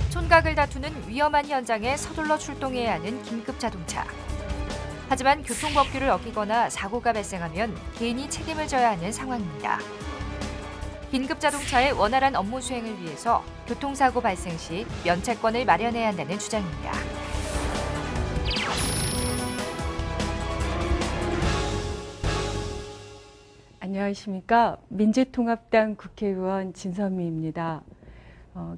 촌각을 다투는 위험한 현장에 서둘러 출동해야 하는 긴급 자동차. 하지만 교통법규를 어기거나 사고가 발생하면 개인이 책임을 져야 하는 상황입니다. 긴급 자동차의 원활한 업무 수행을 위해서 교통사고 발생 시 면책권을 마련해야 한다는 주장입니다. 안녕하십니까. 민주통합당 국회의원 진선미입니다.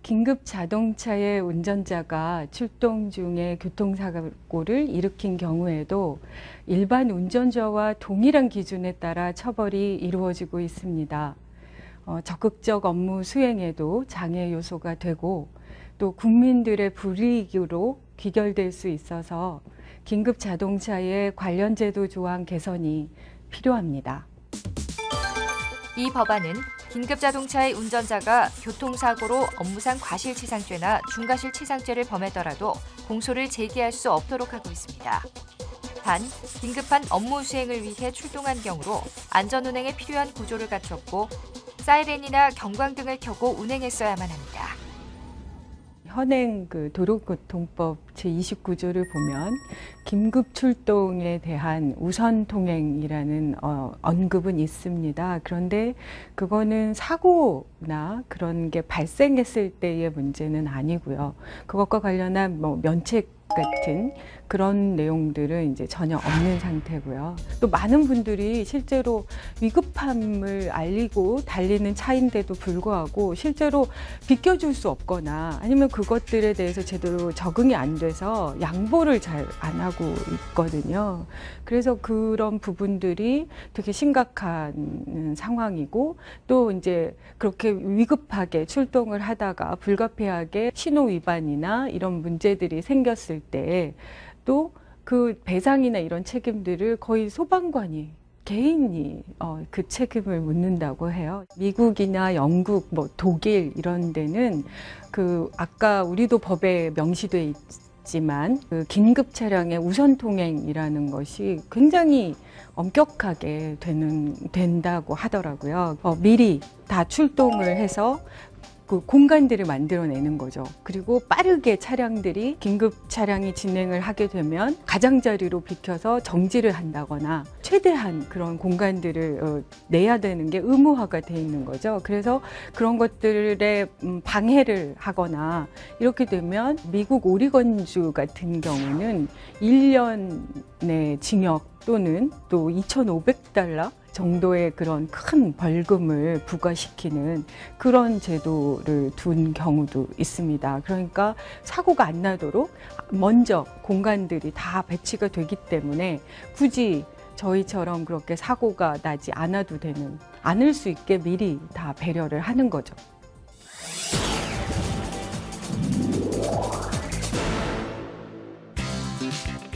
긴급 자동차의 운전자가 출동 중에 교통사고를 일으킨 경우에도 일반 운전자와 동일한 기준에 따라 처벌이 이루어지고 있습니다. 적극적 업무 수행에도 장애 요소가 되고 또 국민들의 불이익으로 귀결될 수 있어서 긴급 자동차의 관련 제도 조항 개선이 필요합니다. 이 법안은 긴급자동차의 운전자가 교통사고로 업무상 과실치상죄나 중과실치상죄를 범하더라도 공소를 제기할 수 없도록 하고 있습니다. 단, 긴급한 업무 수행을 위해 출동한 경우로 안전운행에 필요한 구조를 갖췄고 사이렌이나 경광등을 켜고 운행했어야만 합니다. 현행 도로교통법 제29조를 보면 긴급 출동에 대한 우선 통행이라는 언급은 있습니다. 그런데 그거는 사고나 그런 게 발생했을 때의 문제는 아니고요. 그것과 관련한 면책 같은 그런 내용들은 이제 전혀 없는 상태고요. 또 많은 분들이 실제로 위급함을 알리고 달리는 차인데도 불구하고 실제로 비켜줄 수 없거나 아니면 그것들에 대해서 제대로 적응이 안 돼서 양보를 잘 안 하고 있거든요. 그래서 그런 부분들이 되게 심각한 상황이고 또 이제 그렇게 위급하게 출동을 하다가 불가피하게 신호 위반이나 이런 문제들이 생겼을 때 또 그 배상이나 이런 책임들을 거의 소방관이 개인이 그 책임을 묻는다고 해요. 미국이나 영국, 독일 이런 데는 아까 우리도 법에 명시돼 있지만 긴급 차량의 우선 통행이라는 것이 굉장히 엄격하게 된다고 하더라고요. 미리 다 출동을 해서 공간들을 만들어내는 거죠. 그리고 빠르게 차량들이 긴급 차량이 진행을 하게 되면 가장자리로 비켜서 정지를 한다거나 최대한 그런 공간들을 내야 되는 게 의무화가 돼 있는 거죠. 그래서 그런 것들에 방해를 하거나 이렇게 되면 미국 오리건주 같은 경우는 1년의 징역 또는 또 $2,500 정도의 그런 큰 벌금을 부과시키는 그런 제도를 둔 경우도 있습니다. 그러니까 사고가 안 나도록 먼저 공간들이 다 배치가 되기 때문에 굳이 저희처럼 그렇게 사고가 나지 않을 수 있게 미리 다 배려를 하는 거죠.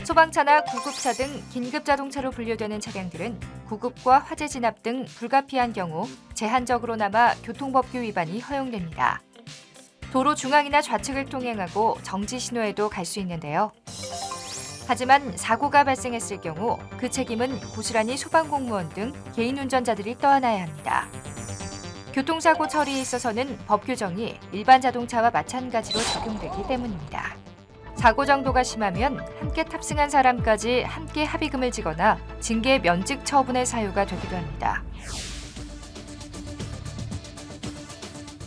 소방차나 구급차 등 긴급자동차로 분류되는 차량들은 구급과 화재 진압 등 불가피한 경우 제한적으로나마 교통법규 위반이 허용됩니다. 도로 중앙이나 좌측을 통행하고 정지 신호에도 갈 수 있는데요. 하지만 사고가 발생했을 경우 그 책임은 고스란히 소방공무원 등 개인 운전자들이 떠안아야 합니다. 교통사고 처리에 있어서는 법 규정이 일반 자동차와 마찬가지로 적용되기 때문입니다. 사고 정도가 심하면 함께 탑승한 사람까지 함께 합의금을 지거나 징계 면직 처분의 사유가 되기도 합니다.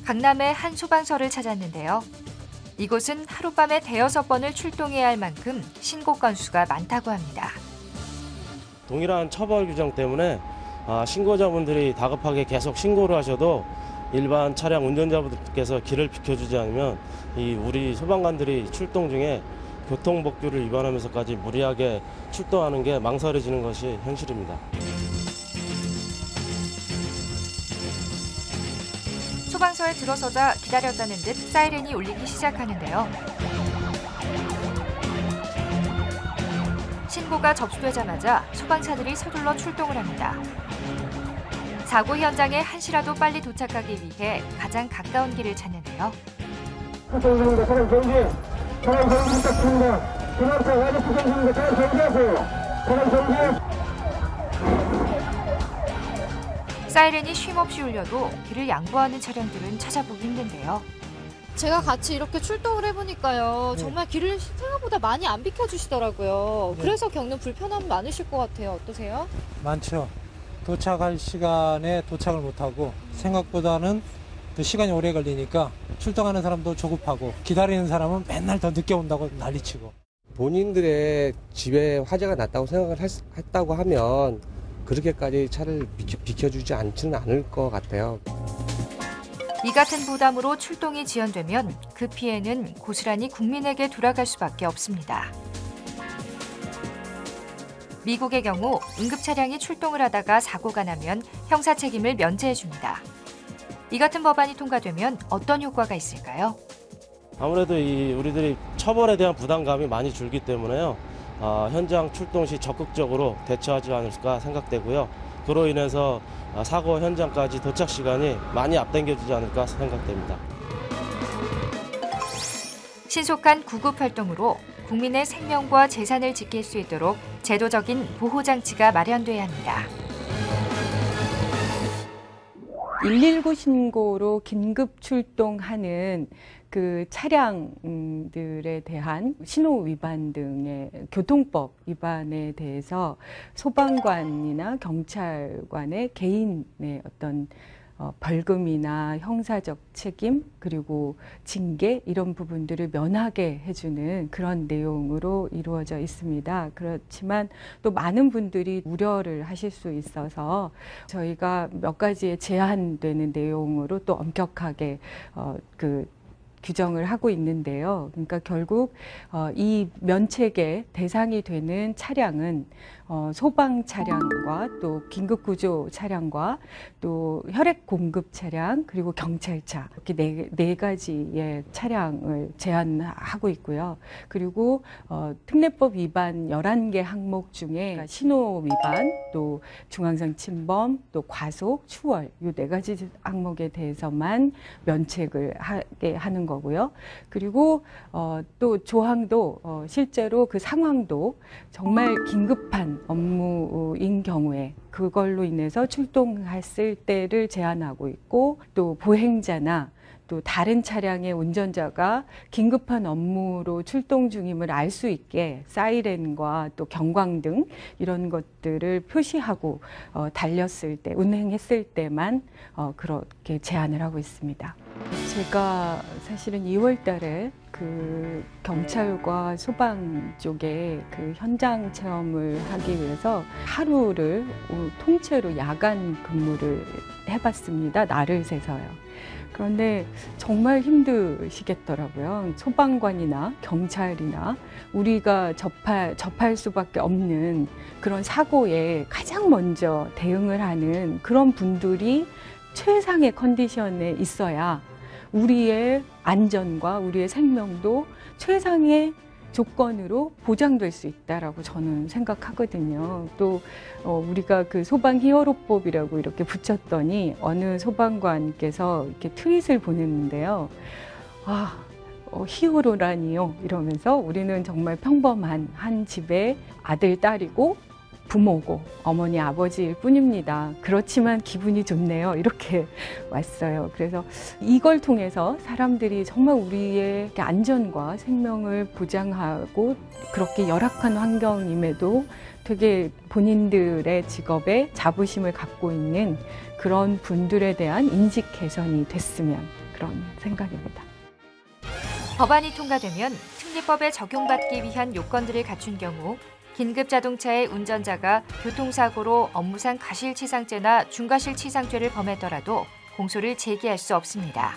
강남의 한 소방서를 찾았는데요. 이곳은 하룻밤에 5번을 출동해야 할 만큼 신고 건수가 많다고 합니다. 동일한 처벌 규정 때문에 신고자분들이 다급하게 계속 신고를 하셔도 일반 차량 운전자분들께서 길을 비켜주지 않으면 우리 소방관들이 출동 중에 교통법규를 위반하면서까지 무리하게 출동하는 게 망설여지는 것이 현실입니다. 소방서에 들어서자 기다렸다는 듯 사이렌이 울리기 시작하는데요. 신고가 접수되자마자 소방차들이 서둘러 출동을 합니다. 사고 현장에 한시라도 빨리 도착하기 위해 가장 가까운 길을 찾는데요. 사이렌이 쉼없이 울려도 길을 양보하는 차량들은 찾아보기 힘든데요. 제가 같이 이렇게 출동을 해보니까요. 정말 길을 생각보다 많이 안 비켜주시더라고요. 그래서 겪는 불편함 많으실 것 같아요. 어떠세요? 많죠. 도착할 시간에 도착을 못하고 생각보다는 또 시간이 오래 걸리니까 출동하는 사람도 조급하고 기다리는 사람은 맨날 더 늦게 온다고 난리치고. 본인들의 집에 화재가 났다고 생각을 했다고 하면 그렇게까지 차를 비켜주지 않지는 않을 것 같아요. 이 같은 부담으로 출동이 지연되면 그 피해는 고스란히 국민에게 돌아갈 수밖에 없습니다. 미국의 경우 응급 차량이 출동을 하다가 사고가 나면 형사 책임을 면제해줍니다. 이 같은 법안이 통과되면 어떤 효과가 있을까요? 아무래도 우리들이 처벌에 대한 부담감이 많이 줄기 때문에요. 현장 출동 시 적극적으로 대처하지 않을까 생각되고요. 그로 인해서 사고 현장까지 도착 시간이 많이 앞당겨지지 않을까 생각됩니다. 신속한 구급 활동으로 국민의 생명과 재산을 지킬 수 있도록 제도적인 보호장치가 마련돼야 합니다. 119 신고로 긴급 출동하는 그 차량들에 대한 신호 위반 등의 교통법 위반에 대해서 소방관이나 경찰관의 개인의 어떤 벌금이나 형사적 책임 그리고 징계 이런 부분들을 면하게 해주는 그런 내용으로 이루어져 있습니다. 그렇지만 또 많은 분들이 우려를 하실 수 있어서 저희가 몇 가지의 제한되는 내용으로 또 엄격하게 규정을 하고 있는데요. 그러니까 결국 이 면책의 대상이 되는 차량은 소방 차량과 또 긴급구조 차량과 또 혈액 공급 차량 그리고 경찰차 이렇게 네 가지의 차량을 제한하고 있고요. 그리고 특례법 위반 11개 항목 중에 신호 위반, 또 중앙선 침범, 또 과속, 추월 이 네 가지 항목에 대해서만 면책을 하게 하는 거고요. 그리고 또 조항도 실제로 그 상황도 정말 긴급한 업무인 경우에 그걸로 인해서 출동했을 때를 제한하고 있고 또 보행자나 또 다른 차량의 운전자가 긴급한 업무로 출동 중임을 알 수 있게 사이렌과 또 경광등 이런 것들을 표시하고 달렸을 때, 운행했을 때만 그렇게 제한을 하고 있습니다. 제가 사실은 2월 달에 그 경찰과 소방 쪽에 그 현장 체험을 하기 위해서 하루를 통째로 야간 근무를 해봤습니다. 날을 새서요. 그런데 정말 힘드시겠더라고요. 소방관이나 경찰이나 우리가 접할 수밖에 없는 그런 사고에 가장 먼저 대응을 하는 그런 분들이 최상의 컨디션에 있어야 우리의 안전과 우리의 생명도 최상의 조건으로 보장될 수 있다라고 저는 생각하거든요. 또 우리가 그 소방 히어로법이라고 이렇게 붙였더니 어느 소방관께서 이렇게 트윗을 보냈는데요. 히어로라니요 이러면서 우리는 정말 평범한 한 집의 아들, 딸이고 부모고 어머니, 아버지일 뿐입니다. 그렇지만 기분이 좋네요. 이렇게 왔어요. 그래서 이걸 통해서 사람들이 정말 우리의 안전과 생명을 보장하고 그렇게 열악한 환경임에도 되게 본인들의 직업에 자부심을 갖고 있는 그런 분들에 대한 인식 개선이 됐으면 그런 생각입니다. 법안이 통과되면 특례법에 적용받기 위한 요건들을 갖춘 경우 긴급자동차의 운전자가 교통사고로 업무상 과실치상죄나 중과실치상죄를 범했더라도 공소를 제기할 수 없습니다.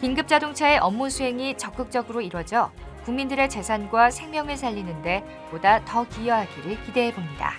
긴급자동차의 업무 수행이 적극적으로 이뤄져 국민들의 재산과 생명을 살리는 데 보다 더 기여하기를 기대해 봅니다.